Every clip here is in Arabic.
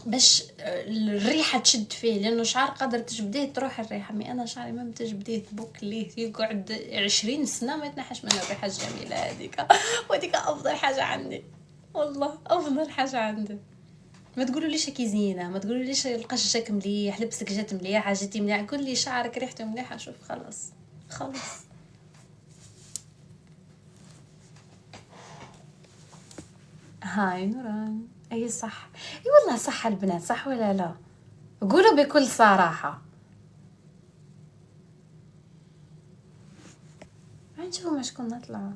باش الريحه تشد فيه، لانه شعر قادر تجبديه تروح الريحه، مي انا شعري ما تجبديه بوك ليه يقعد 20 سنه ما يتنحش منه الريحه الجميله هذيك. وديك افضل حاجه عندي، والله افضل حاجه عندي. ما تقولوا ليش هكي زينه، ما تقولوا ليش القشك مليح، لبسك جات مليحه، جيتي مليحه، قول لي شعرك ريحته مليحه. شوف خلص خلص. هاي نوران، اي صح، اي والله صح البنات، صح ولا لا؟ قولوا بكل صراحه. نشوفوا ما شكون نطلع.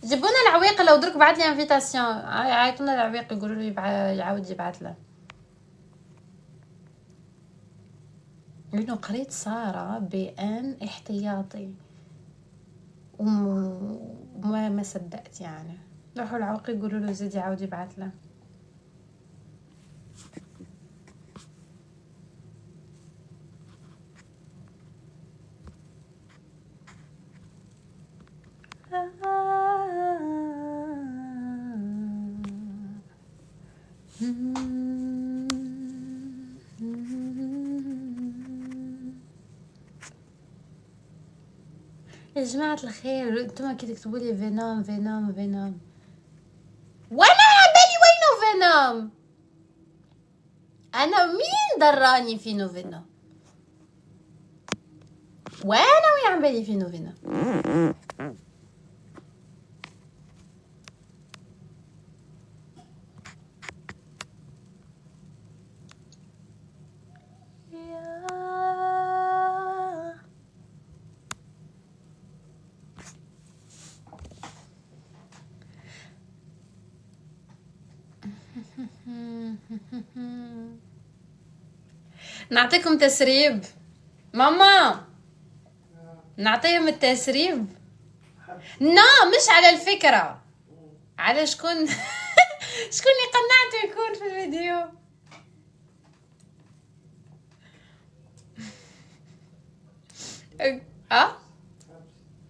جيبونا العويق، لو درك بعث لي انفيتاسيون، عيطونا العويق يقولوا لي يعاود يبعث له. لانه قريت ساره بان احتياطي وما ما صدقت يعني. روحوا العويق يقولوا له زيد يعاود يبعث له. يا جماعة الخير، انتم كي تكتبوا لي فينوم فينوم فينوم، وانا عبالي وينو فينوم؟ انا مين دراني فينو فينوم؟ وانا وين عبالي فينو فينوم؟ نعطيكم تسريب ماما، نعطيهم التسريب. مش على الفكرة، على شكون شكون اللي قنعته يكون في الفيديو.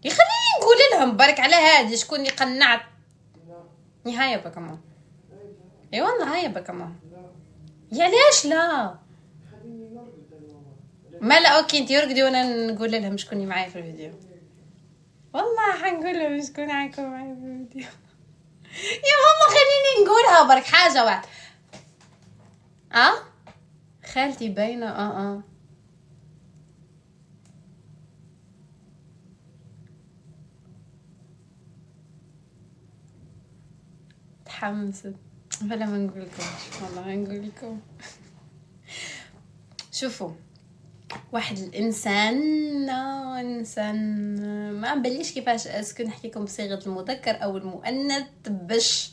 يخليني نقول لهم برك على هذه شكون اللي قنعت. هيا بكمان، اي والله هيا بكمان. يا ليش لا؟ ما لا اوكي، انت يرقدي وانا نقول لهم شكون اللي معايا في الفيديو. والله حنقول لهم شكون معاكم معايا في الفيديو. يا ماما خليني نقولها برك حاجه واحده. خالتي باينه. تحمست فلا ما نقول لكم، والله ما نقول لكم. شوفوا، واحد الانسان ما بليش كيفاش اسكن نحكي لكم بصيغه المذكر او المؤنث باش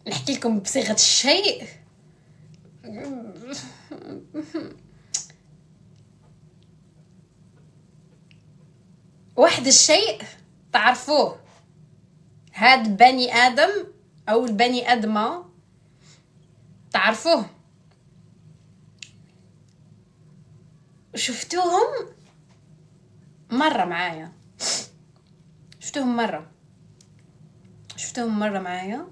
نحكي لكم بصيغه الشيء. واحد الشيء تعرفوه، هاد بني ادم او البني ادمه تعرفوه، شفتوهم مرة معايا، شفتوهم مرة معايا،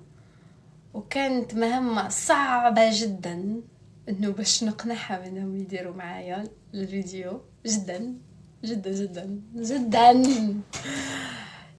وكانت مهمة صعبة جدا انه باش نقنعها انهم يديروا معايا الفيديو، جدا جدا جدا جدا.